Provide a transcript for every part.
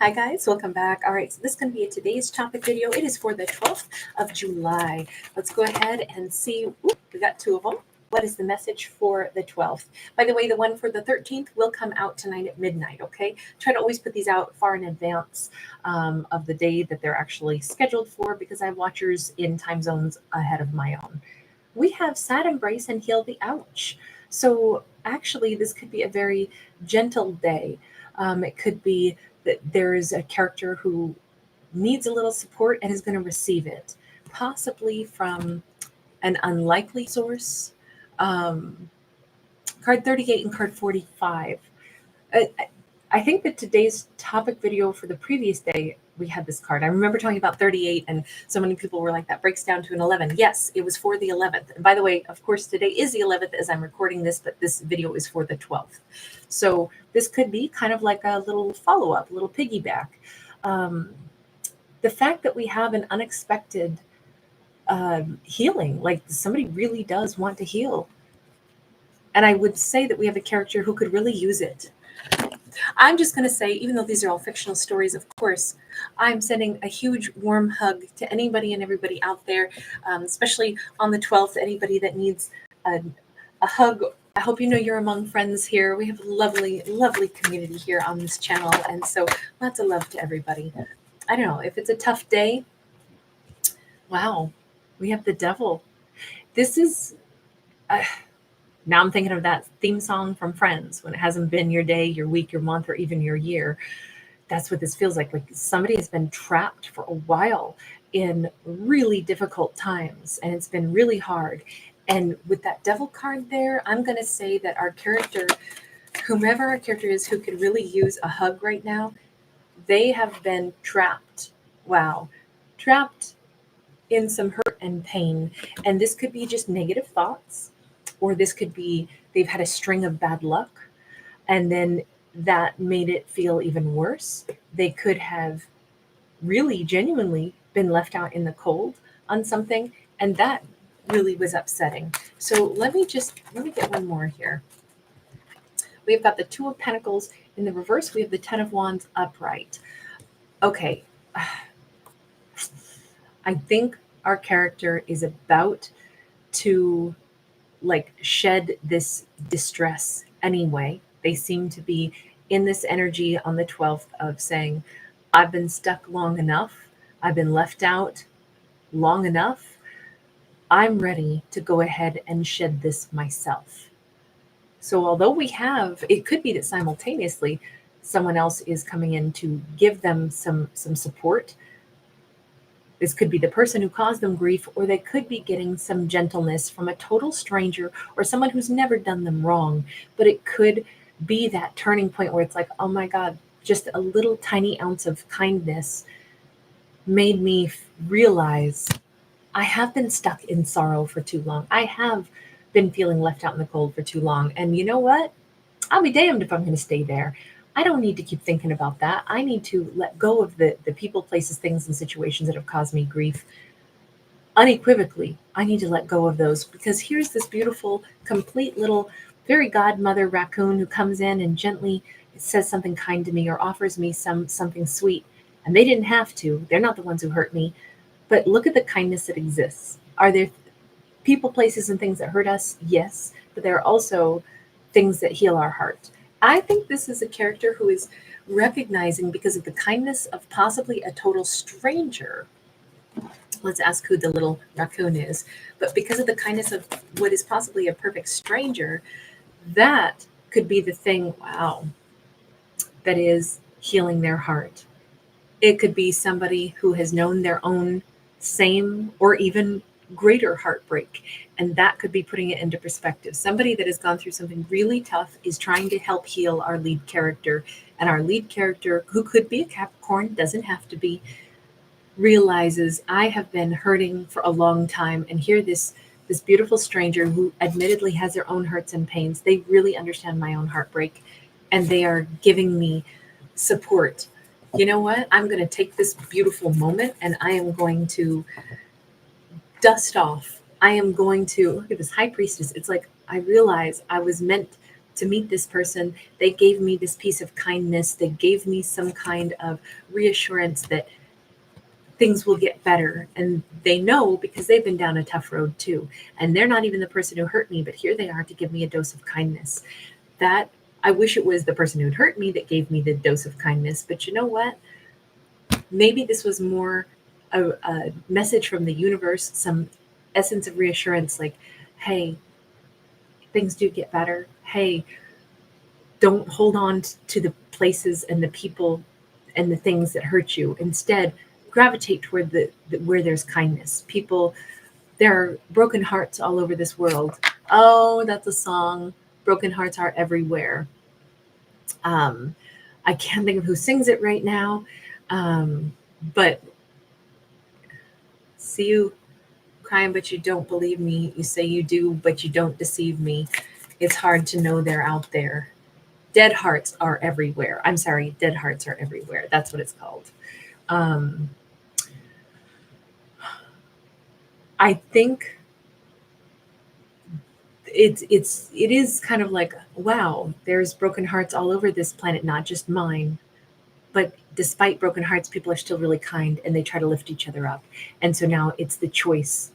Hi guys, welcome back. All right, so this is going to be today's topic video. It is for the 12th of July. Let's go ahead and see. We got two of them. What is the message for the 12th? By the way, the one for the 13th will come out tonight at midnight, okay? Try to always put these out far in advance of the day that they're actually scheduled for because I have watchers in time zones ahead of my own. We have sad embrace and heal the ouch. So actually, this could be a very gentle day. It could be that there is a character who needs a little support and is going to receive it, possibly from an unlikely source. Um, Card 38 and card 45. I, I think that today's topic video for the previous day, we had this card. I remember talking about 38, and so many people were like, that breaks down to an 11. Yes, it was for the 11th. And by the way, of course, today is the 11th as I'm recording this, but this video is for the 12th. So this could be kind of like a little follow-up, a little piggyback. The fact that we have an unexpected healing, like somebody really does want to heal. And I would say that we have a character who could really use it. I'm just going to say, even though these are all fictional stories, of course, I'm sending a huge warm hug to anybody and everybody out there, especially on the 12th, anybody that needs a hug. I hope you know you're among friends here. We have a lovely, lovely community here on this channel. And so lots of love to everybody. I don't know, if it's a tough day, wow, we have the devil. This is... now I'm thinking of that theme song from Friends, when it hasn't been your day, your week, your month, or even your year. That's what this feels like. Like somebody has been trapped for a while in really difficult times, and it's been really hard. And with that devil card there, I'm going to say that our character, whomever our character is who could really use a hug right now, they have been trapped. Wow. Trapped in some hurt and pain. And this could be just negative thoughts, or this could be they've had a string of bad luck and then that made it feel even worse. They could have really genuinely been left out in the cold on something, and that really was upsetting. So let me get one more here. We've got the Two of Pentacles in the reverse. We have the Ten of Wands upright. Okay. I think our character is about to shed this distress anyway. They seem to be in this energy on the 12th of saying, I've been stuck long enough. I've been left out long enough. I'm ready to go ahead and shed this myself. So although it could be that simultaneously someone else is coming in to give them some support. This could be the person who caused them grief, or they could be getting some gentleness from a total stranger or someone who's never done them wrong. But it could be that turning point where it's like, oh my God, just a little tiny ounce of kindness made me realize I have been stuck in sorrow for too long. I have been feeling left out in the cold for too long. And you know what? I'll be damned if I'm going to stay there. I don't need to keep thinking about that. I need to let go of the people, places, things, and situations that have caused me grief. Unequivocally, I need to let go of those, because here's this beautiful, complete little fairy godmother raccoon who comes in and gently says something kind to me or offers me something sweet. And they didn't have to. They're not the ones who hurt me. But look at the kindness that exists. Are there people, places, and things that hurt us? Yes. But there are also things that heal our heart. I think this is a character who is recognizing, because of the kindness of possibly a total stranger. Let's ask who the little raccoon is. But because of the kindness of what is possibly a perfect stranger, that could be the thing, wow, that is healing their heart. It could be somebody who has known their own same or even greater heartbreak, and that could be putting it into perspective. Somebody that has gone through something really tough is trying to help heal our lead character, and our lead character, who could be a Capricorn, doesn't have to be, realizes, I have been hurting for a long time, and here this beautiful stranger who admittedly has their own hurts and pains, they really understand my own heartbreak, and they are giving me support. You know what? I'm going to take this beautiful moment and I am going to dust off. I am going to look at this High Priestess. It's like, I realize I was meant to meet this person. They gave me this piece of kindness. They gave me some kind of reassurance that things will get better. And they know because they've been down a tough road too. And they're not even the person who hurt me, but here they are to give me a dose of kindness. That I wish it was the person who'd hurt me that gave me the dose of kindness. But you know what? Maybe this was more a message from the universe, some essence of reassurance like, hey, things do get better. Hey, don't hold on to the places and the people and the things that hurt you. Instead, gravitate toward the where there's kindness. People, there are broken hearts all over this world. Oh, that's a song. Broken hearts are everywhere. I can't think of who sings it right now. But see you crying, but you don't believe me. You say you do, but you don't deceive me. It's hard to know they're out there. Dead hearts are everywhere. I'm sorry, dead hearts are everywhere. That's what it's called. I think it is kind of like, wow, there's broken hearts all over this planet, not just mine. But despite broken hearts, people are still really kind and they try to lift each other up. And so now it's the choice.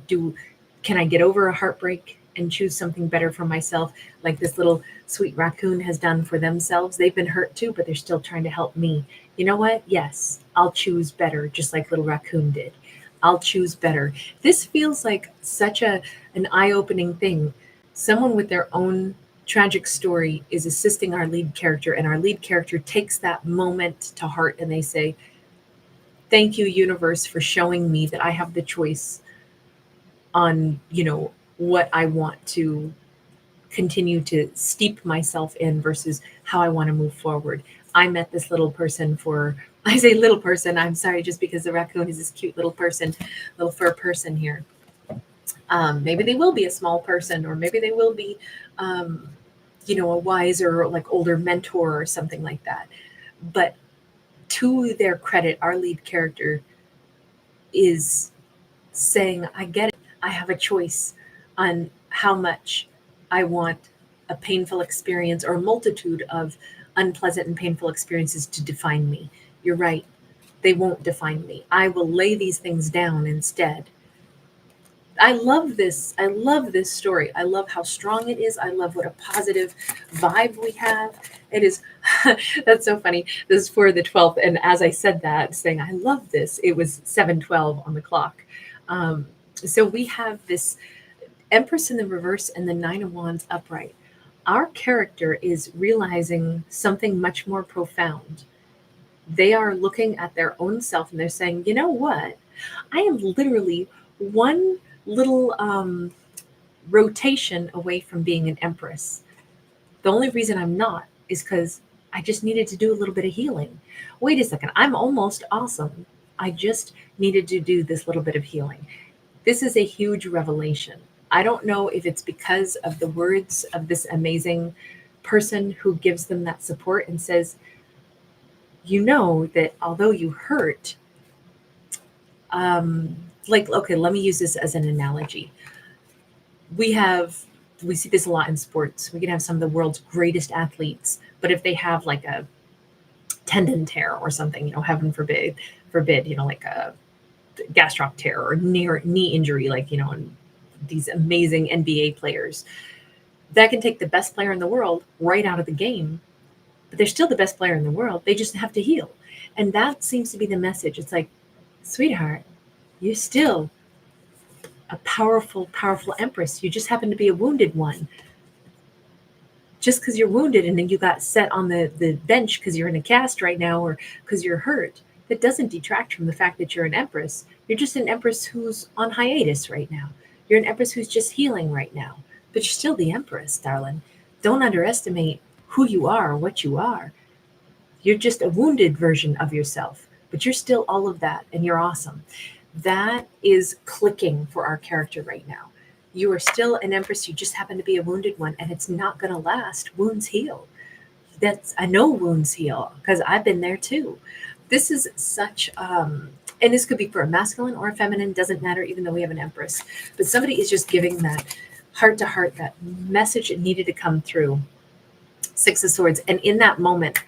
Can I get over a heartbreak and choose something better for myself, like this little sweet raccoon has done for themselves? They've been hurt too, but they're still trying to help me. You know what? Yes, I'll choose better, just like little raccoon did. I'll choose better. This feels like such an eye-opening thing. Someone with their own tragic story is assisting our lead character, and our lead character takes that moment to heart and they say, thank you, universe, for showing me that I have the choice on, what I want to continue to steep myself in versus how I want to move forward. I met this little person I say little person, I'm sorry, just because the raccoon is this cute little person, little fur person here. Maybe they will be a small person, or maybe they will be, a wiser, like older mentor or something like that. But to their credit, our lead character is saying, I get it. I have a choice on how much I want a painful experience or a multitude of unpleasant and painful experiences to define me. You're right. They won't define me. I will lay these things down instead. I love this. I love this story. I love how strong it is. I love what a positive vibe we have. It is, that's so funny. This is for the 12th. And as I said that, saying, I love this, it was 7:12 on the clock. So we have this Empress in the reverse and the Nine of Wands upright. Our character is realizing something much more profound. They are looking at their own self and they're saying, you know what? I am literally one little rotation away from being an empress. The only reason I'm not is because I just needed to do a little bit of healing. Wait a second, I'm almost awesome. I just needed to do this little bit of healing. This is a huge revelation. I don't know if it's because of the words of this amazing person who gives them that support and says, you know that although you hurt, okay, let me use this as an analogy. We see this a lot in sports. We can have some of the world's greatest athletes, but if they have like a tendon tear or something, heaven forbid, like a gastroc tear or knee injury, like, and these amazing NBA players, that can take the best player in the world right out of the game, but they're still the best player in the world. They just have to heal. And that seems to be the message. It's like, sweetheart, you're still a powerful, powerful empress. You just happen to be a wounded one. Just because you're wounded and then you got set on the bench because you're in a cast right now or because you're hurt, that doesn't detract from the fact that you're an empress. You're just an empress who's on hiatus right now. You're an empress who's just healing right now. But you're still the empress, darling. Don't underestimate who you are or what you are. You're just a wounded version of yourself, but you're still all of that, and you're awesome. That is clicking for our character right now. You are still an empress. You just happen to be a wounded one, and it's not going to last. Wounds heal. I know wounds heal because I've been there too. This is such, and this could be for a masculine or a feminine, doesn't matter, even though we have an empress. But somebody is just giving that heart to heart, that message that needed to come through. Six of Swords. And in that moment,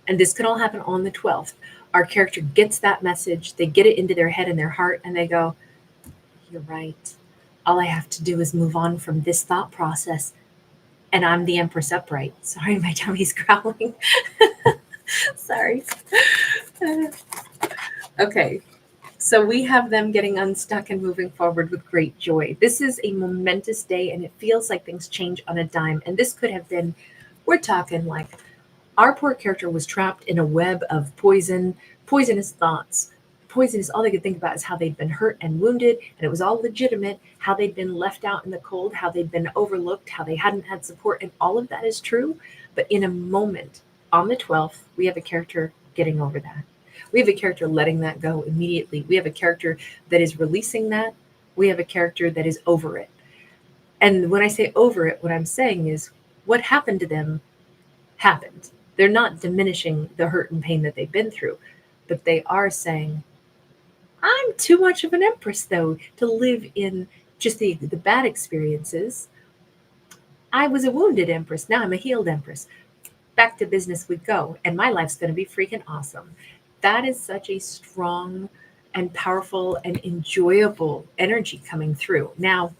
and this could all happen on the 12th, our character gets that message, they get it into their head and their heart, and they go, you're right. All I have to do is move on from this thought process, and I'm the Empress upright. Sorry, my tummy's growling. Sorry. Okay. So we have them getting unstuck and moving forward with great joy. This is a momentous day, and it feels like things change on a dime. And this could have been, we're talking like our poor character was trapped in a web of poisonous thoughts. Poisonous, all they could think about is how they'd been hurt and wounded, and it was all legitimate, how they'd been left out in the cold, how they'd been overlooked, how they hadn't had support, and all of that is true. But in a moment, on the 12th, we have a character getting over that. We have a character letting that go immediately. We have a character that is releasing that. We have a character that is over it. And when I say over it, what I'm saying is what happened to them happened. They're not diminishing the hurt and pain that they've been through, but they are saying, I'm too much of an Empress, though, to live in just the bad experiences. I was a wounded Empress. Now I'm a healed Empress. Back to business we go. And my life's going to be freaking awesome. That is such a strong and powerful and enjoyable energy coming through. Now,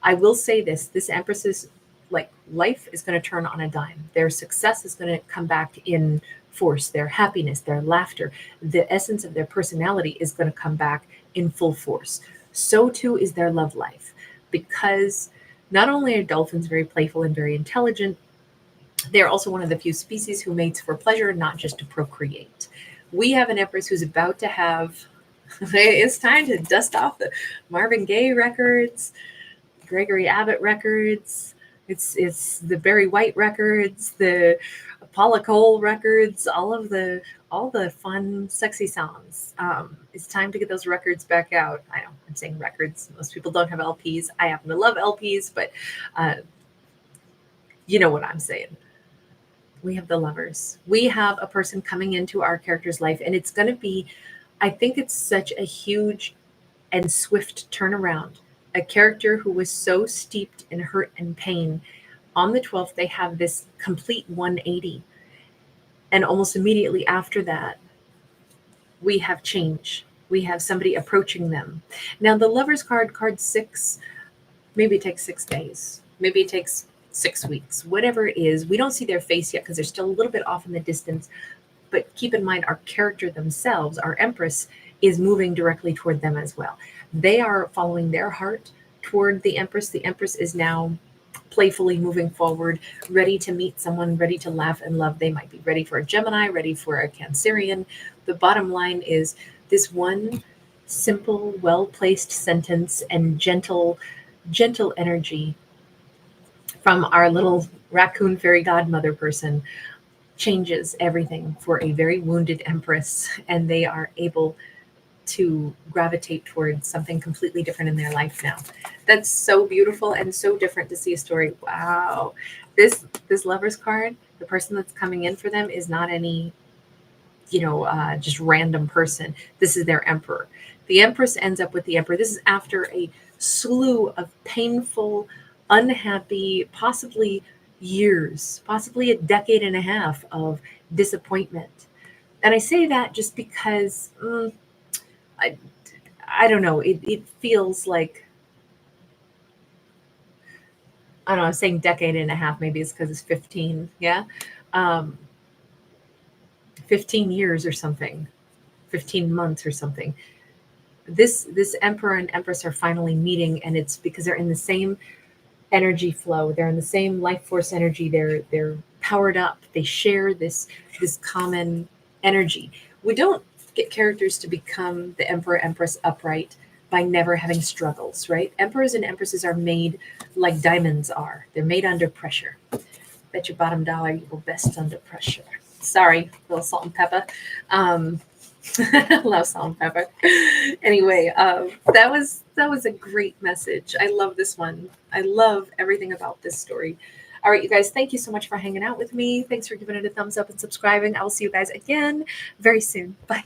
I will say this Empress's life is going to turn on a dime. Their success is going to come back in force. Their happiness, their laughter, the essence of their personality is going to come back in full force. So too is their love life, because not only are dolphins very playful and very intelligent, they're also one of the few species who mates for pleasure, not just to procreate. We have an Empress who's about to have, it's time to dust off the Marvin Gaye records, Gregory Abbott records, it's the Barry White records, the Paula Cole records, all the fun, sexy songs. It's time to get those records back out. I know I'm saying records. Most people don't have LPs. I happen to love LPs, but you know what I'm saying. We have the lovers. We have a person coming into our character's life, and it's going to be, I think it's such a huge and swift turnaround. A character who was so steeped in hurt and pain, on the 12th, they have this complete 180. And almost immediately after that, we have change. We have somebody approaching them. Now, the Lover's card 6, maybe it takes 6 days. Maybe it takes 6 weeks, whatever it is. We don't see their face yet because they're still a little bit off in the distance. But keep in mind, our character themselves, our Empress, is moving directly toward them as well. They are following their heart toward the Empress. The Empress is now playfully moving forward, ready to meet someone, ready to laugh and love. They might be ready for a Gemini, ready for a Cancerian. The bottom line is this one simple, well-placed sentence and gentle energy from our little raccoon fairy godmother person changes everything for a very wounded Empress, and they are able to gravitate towards something completely different in their life now. That's so beautiful and so different to see a story. Wow. This Lover's card, the person that's coming in for them is not any, just random person. This is their emperor. The Empress ends up with the emperor. This is after a slew of painful, unhappy, possibly years, possibly a decade and a half of disappointment. And I say that just because I don't know. It feels like, I don't know, I'm saying decade and a half. Maybe it's because it's 15. Yeah. 15 years or something, 15 months or something. This emperor and empress are finally meeting, and it's because they're in the same energy flow. They're in the same life force energy. They're powered up. They share this common energy. We don't get characters to become the emperor empress upright by never having struggles, right? Emperors and empresses are made like diamonds are. They're made under pressure. Bet your bottom dollar you will best under pressure. Sorry, a little salt and pepper. Love salt and pepper. Anyway, that was a great message. I love this one. I love everything about this story. All right, you guys, thank you so much for hanging out with me. Thanks for giving it a thumbs up and subscribing. I will see you guys again very soon. Bye.